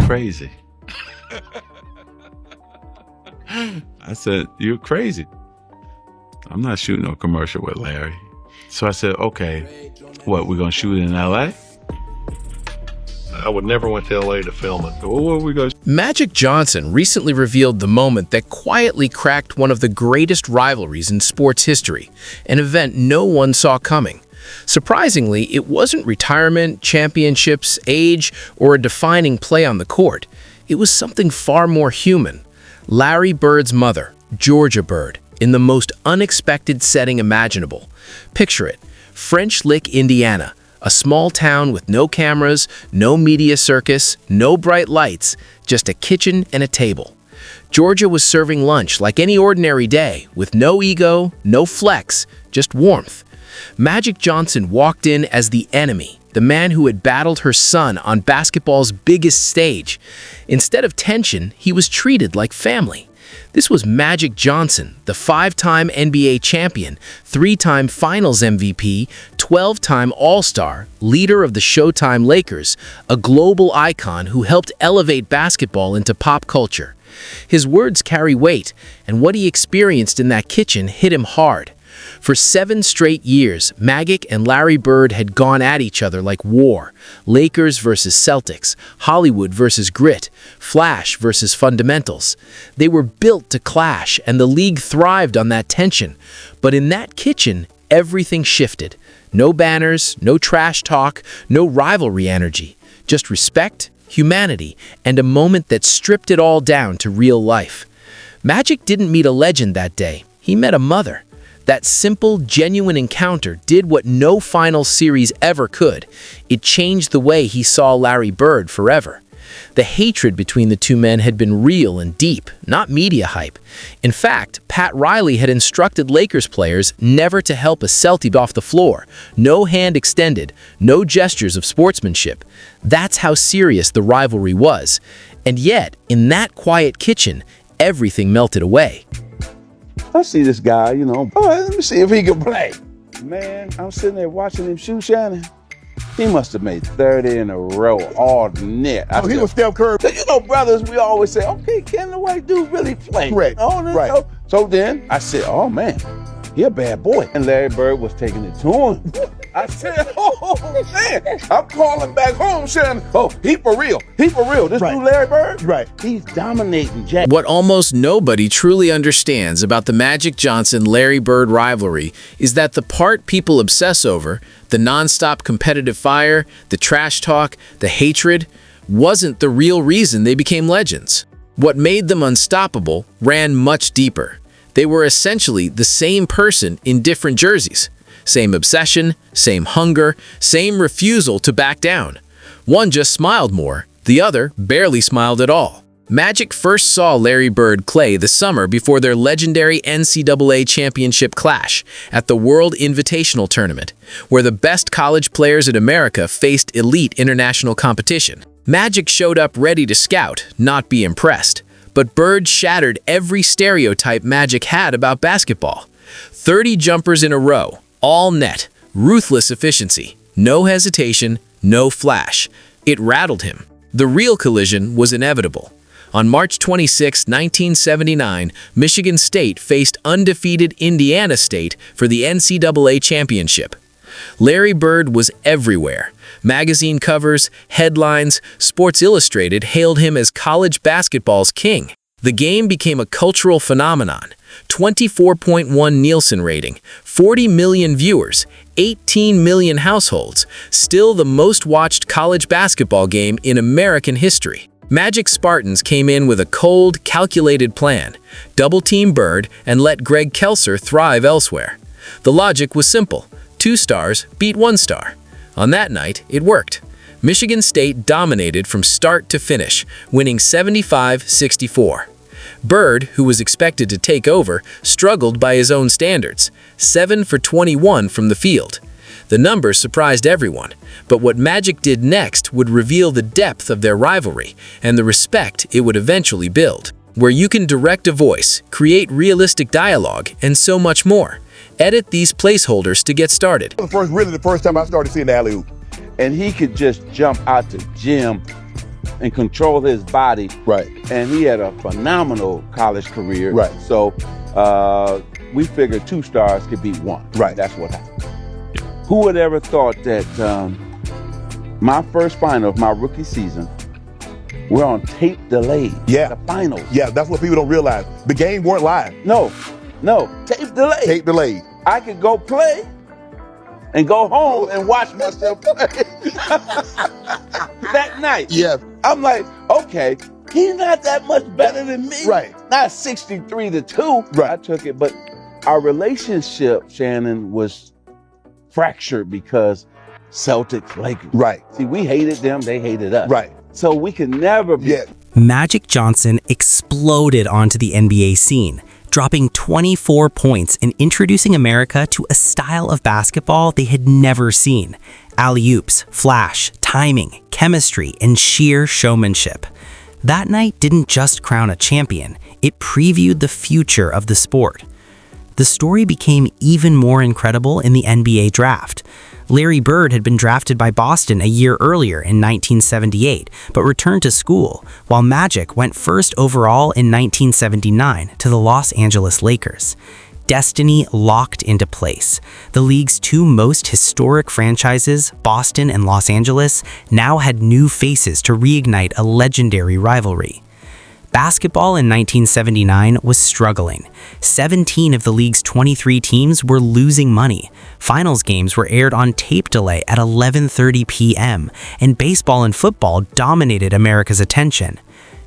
crazy. I said, you're crazy. I'm not shooting no commercial with Larry. So I said, okay, what, we're going to shoot in L.A.? I would never went to L.A. to film it. Well, where we go? Magic Johnson recently revealed the moment that quietly cracked one of the greatest rivalries in sports history, an event no one saw coming. Surprisingly, it wasn't retirement, championships, age, or a defining play on the court. It was something far more human. Larry Bird's mother, Georgia Bird, in the most unexpected setting imaginable. Picture it, French Lick, Indiana, a small town with no cameras, no media circus, no bright lights, just a kitchen and a table. Georgia was serving lunch like any ordinary day, with no ego, no flex, just warmth. Magic Johnson walked in as the enemy, the man who had battled her son on basketball's biggest stage. Instead of tension, he was treated like family. This was Magic Johnson, the 5-time NBA champion, 3-time Finals MVP, 12-time All-Star, leader of the Showtime Lakers, a global icon who helped elevate basketball into pop culture. His words carry weight, and what he experienced in that kitchen hit him hard. For 7 straight years, Magic and Larry Bird had gone at each other like war. Lakers versus Celtics, Hollywood versus grit, Flash versus fundamentals. They were built to clash, and the league thrived on that tension. But in that kitchen, everything shifted. No banners, no trash talk, no rivalry energy. Just respect, humanity, and a moment that stripped it all down to real life. Magic didn't meet a legend that day. He met a mother. That simple, genuine encounter did what no final series ever could. It changed the way he saw Larry Bird forever. The hatred between the two men had been real and deep, not media hype. In fact, Pat Riley had instructed Lakers players never to help a Celtic off the floor. No hand extended, no gestures of sportsmanship. That's how serious the rivalry was. And yet, in that quiet kitchen, everything melted away. I see this guy, let me see if he can play. Man, I'm sitting there watching him shoot Shannon. He must have made 30 in a row all net. He was Steph Curry. Brothers, we always say, okay, can the white dude really play? Right, right. So then I said, oh man, he a bad boy. And Larry Bird was taking it to him. I said, oh man, I'm calling back home, Shannon. Oh, he for real. This dude Larry Bird, right? He's dominating Jack. What almost nobody truly understands about the Magic Johnson-Larry Bird rivalry is that the part people obsess over, the nonstop competitive fire, the trash talk, the hatred, wasn't the real reason they became legends. What made them unstoppable ran much deeper. They were essentially the same person in different jerseys. Same obsession, same hunger, same refusal to back down. One just smiled more, the other barely smiled at all. Magic first saw Larry Bird play the summer before their legendary NCAA championship clash at the World Invitational Tournament, where the best college players in America faced elite international competition. Magic showed up ready to scout, not be impressed. But Bird shattered every stereotype Magic had about basketball. 30 jumpers in a row, all net, ruthless efficiency, no hesitation, no flash. It rattled him. The real collision was inevitable. On March 26, 1979, Michigan State faced undefeated Indiana State for the NCAA championship. Larry Bird was everywhere. Magazine covers, headlines, Sports Illustrated hailed him as college basketball's king. The game became a cultural phenomenon. 24.1 Nielsen rating, 40 million viewers, 18 million households, still the most watched college basketball game in American history. Magic Spartans came in with a cold, calculated plan. Double-team Bird and let Greg Kelser thrive elsewhere. The logic was simple. 2 stars beat 1 star. On that night, it worked. Michigan State dominated from start to finish, winning 75-64. Bird, who was expected to take over, struggled by his own standards, 7 for 21 from the field. The numbers surprised everyone, but what Magic did next would reveal the depth of their rivalry and the respect it would eventually build. Where you can direct a voice, create realistic dialogue, and so much more. Edit these placeholders to get started. The first time I started seeing the alley-oop. And he could just jump out the gym and control his body. Right. And he had a phenomenal college career. Right. So we figured 2 stars could beat 1. Right. That's what happened. Who would ever thought that my first final of my rookie season, we're on tape delayed. Yeah. The finals. Yeah, that's what people don't realize. The game weren't live. No, tape delayed. Tape delayed. I could go play and go home and watch myself play that night. Yeah. I'm like, okay, he's not that much better than me. Right. Not 63-2. Right. I took it, but our relationship, Shannon, was fractured because Celtics, Lakers. Right. See, we hated them, they hated us. Right. So we could never be. Yeah. Magic Johnson exploded onto the NBA scene, dropping 24 points and introducing America to a style of basketball they had never seen. Alley-oops, flash, timing, chemistry, and sheer showmanship. That night didn't just crown a champion, it previewed the future of the sport. The story became even more incredible in the NBA draft. Larry Bird had been drafted by Boston a year earlier in 1978, but returned to school, while Magic went first overall in 1979 to the Los Angeles Lakers. Destiny locked into place. The league's 2 most historic franchises, Boston and Los Angeles, now had new faces to reignite a legendary rivalry. Basketball in 1979 was struggling. 17 of the league's 23 teams were losing money. Finals games were aired on tape delay at 11:30 p.m., and baseball and football dominated America's attention.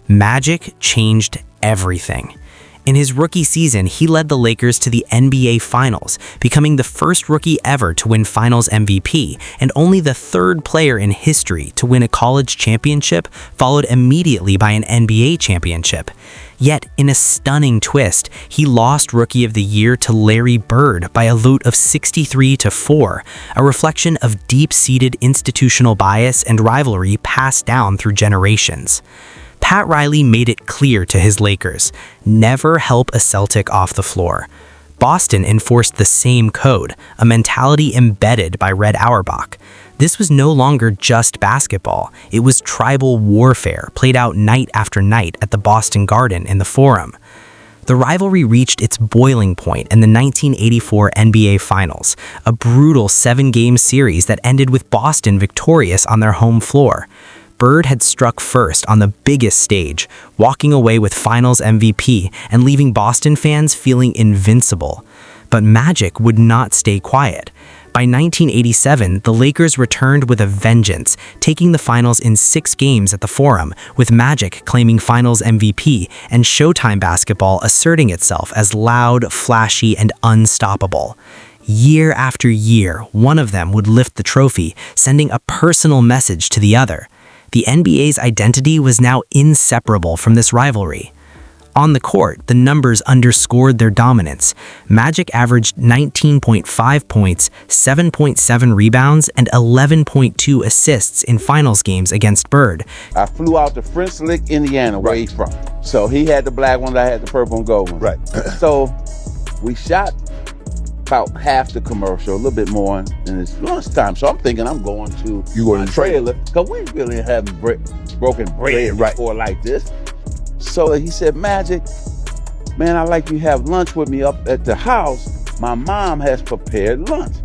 Magic changed everything. In his rookie season, he led the Lakers to the NBA Finals, becoming the first rookie ever to win Finals MVP and only the 3rd player in history to win a college championship, followed immediately by an NBA championship. Yet, in a stunning twist, he lost Rookie of the Year to Larry Bird by a vote of 63-4, a reflection of deep-seated institutional bias and rivalry passed down through generations. Pat Riley made it clear to his Lakers, never help a Celtic off the floor. Boston enforced the same code, a mentality embedded by Red Auerbach. This was no longer just basketball, it was tribal warfare played out night after night at the Boston Garden in the Forum. The rivalry reached its boiling point in the 1984 NBA Finals, a brutal 7-game series that ended with Boston victorious on their home floor. Bird had struck first on the biggest stage, walking away with Finals MVP and leaving Boston fans feeling invincible. But Magic would not stay quiet. By 1987, the Lakers returned with a vengeance, taking the finals in 6 games at the Forum, with Magic claiming Finals MVP and Showtime basketball asserting itself as loud, flashy, and unstoppable. Year after year, one of them would lift the trophy, sending a personal message to the other. The NBA's identity was now inseparable from this rivalry. On the court, the numbers underscored their dominance. Magic averaged 19.5 points, 7.7 rebounds, and 11.2 assists in finals games against Bird. I flew out to French Lick, Indiana, where he's from. So he had the black ones, I had the purple and gold ones. Right. So we shot about half the commercial, a little bit more, and it's lunchtime. So I'm thinking I'm going to You going to the trailer. because we really haven't broken bread Right. before like this. So he said, Magic, man, I'd like you to have lunch with me up at the house. My mom has prepared lunch.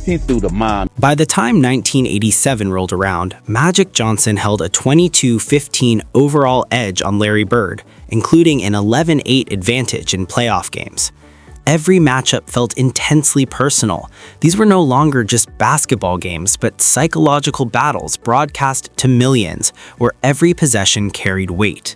He threw the mom. By the time 1987 rolled around, Magic Johnson held a 22-15 overall edge on Larry Bird, including an 11-8 advantage in playoff games. Every matchup felt intensely personal. These were no longer just basketball games, but psychological battles broadcast to millions, where every possession carried weight.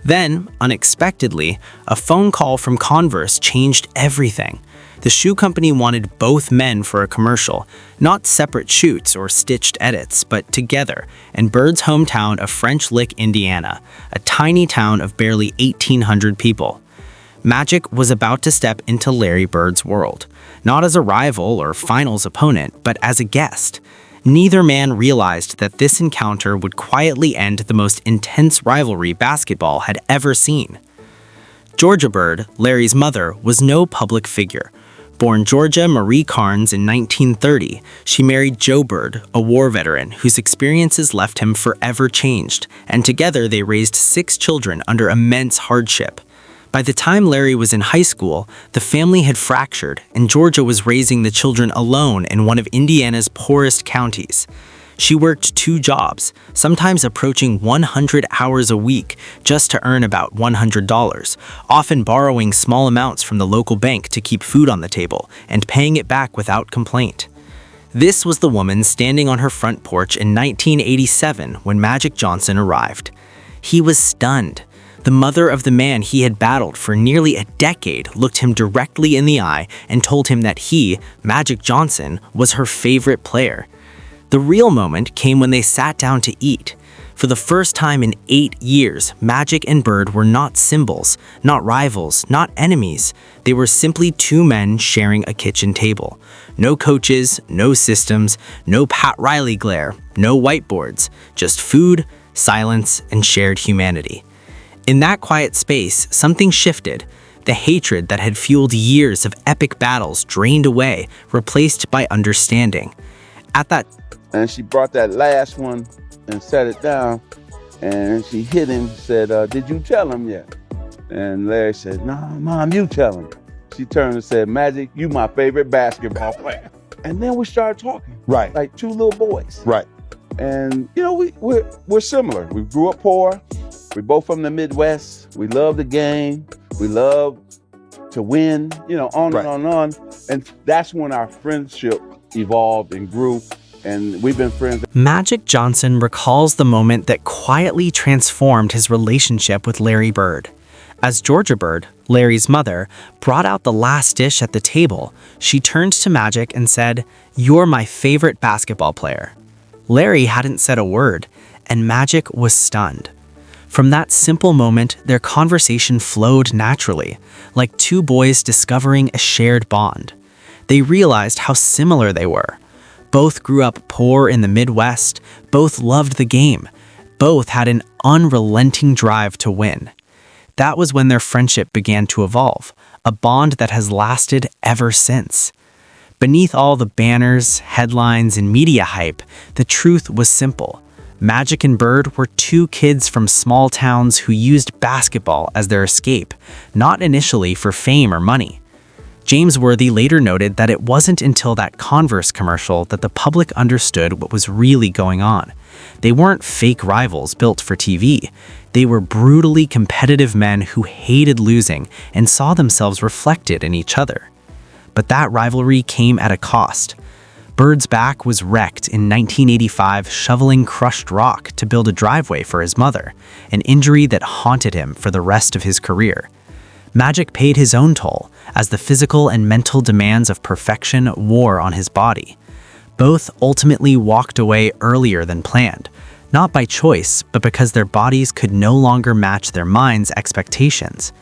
Then, unexpectedly, a phone call from Converse changed everything. The shoe company wanted both men for a commercial, not separate shoots or stitched edits, but together, in Bird's hometown of French Lick, Indiana, a tiny town of barely 1,800 people. Magic was about to step into Larry Bird's world, not as a rival or finals opponent, but as a guest. Neither man realized that this encounter would quietly end the most intense rivalry basketball had ever seen. Georgia Bird, Larry's mother, was no public figure. Born Georgia Marie Carnes in 1930, she married Joe Bird, a war veteran whose experiences left him forever changed, and together they raised 6 children under immense hardship. By the time Larry was in high school, the family had fractured, and Georgia was raising the children alone in one of Indiana's poorest counties. She worked 2 jobs, sometimes approaching 100 hours a week, just to earn about $100, often borrowing small amounts from the local bank to keep food on the table, and paying it back without complaint. This was the woman standing on her front porch in 1987 when Magic Johnson arrived. He was stunned. The mother of the man he had battled for nearly a decade looked him directly in the eye and told him that he, Magic Johnson, was her favorite player. The real moment came when they sat down to eat. For the first time in 8 years, Magic and Bird were not symbols, not rivals, not enemies. They were simply 2 men sharing a kitchen table. No coaches, no systems, no Pat Riley glare, no whiteboards, just food, silence, and shared humanity. In that quiet space, something shifted. The hatred that had fueled years of epic battles drained away, replaced by understanding. At that And she brought that last one and set it down, and she hit him, said, did you tell him yet? And Larry said, no, Mom, you tell him. She turned and said, Magic, you my favorite basketball player. And then we started talking. Right. Like 2 little boys. Right. And, you know, we're similar. We grew up poor. We're both from the Midwest. We love the game. We love to win, you know, on Right. and on. And that's when our friendship evolved and grew. And we've been friends. Magic Johnson recalls the moment that quietly transformed his relationship with Larry Bird. As Georgia Bird, Larry's mother, brought out the last dish at the table, she turned to Magic and said, "You're my favorite basketball player." Larry hadn't said a word, and Magic was stunned. From that simple moment, their conversation flowed naturally, like 2 boys discovering a shared bond. They realized how similar they were. Both grew up poor in the Midwest, both loved the game, both had an unrelenting drive to win. That was when their friendship began to evolve, a bond that has lasted ever since. Beneath all the banners, headlines, and media hype, the truth was simple. Magic and Bird were 2 kids from small towns who used basketball as their escape, not initially for fame or money. James Worthy later noted that it wasn't until that Converse commercial that the public understood what was really going on. They weren't fake rivals built for TV. They were brutally competitive men who hated losing and saw themselves reflected in each other. But that rivalry came at a cost. Bird's back was wrecked in 1985 shoveling crushed rock to build a driveway for his mother, an injury that haunted him for the rest of his career. Magic paid his own toll as the physical and mental demands of perfection wore on his body. Both ultimately walked away earlier than planned, not by choice, but because their bodies could no longer match their minds' expectations.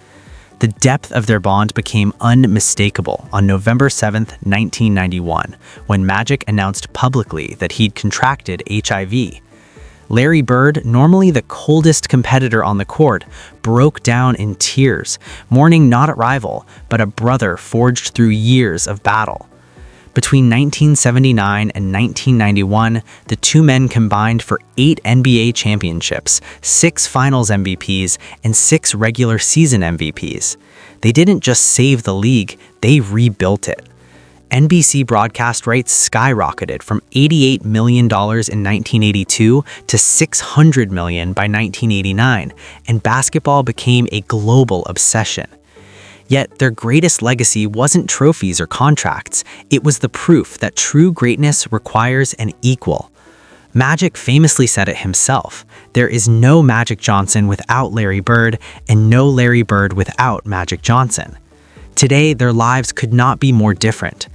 The depth of their bond became unmistakable on November 7, 1991, when Magic announced publicly that he'd contracted HIV. Larry Bird, normally the coldest competitor on the court, broke down in tears, mourning not a rival, but a brother forged through years of battle. Between 1979 and 1991, the 2 men combined for 8 NBA championships, 6 finals MVPs, and 6 regular season MVPs. They didn't just save the league, they rebuilt it. NBC broadcast rights skyrocketed from $88 million in 1982 to $600 million by 1989, and basketball became a global obsession. Yet their greatest legacy wasn't trophies or contracts, it was the proof that true greatness requires an equal. Magic famously said it himself, there is no Magic Johnson without Larry Bird, and no Larry Bird without Magic Johnson. Today, their lives could not be more different.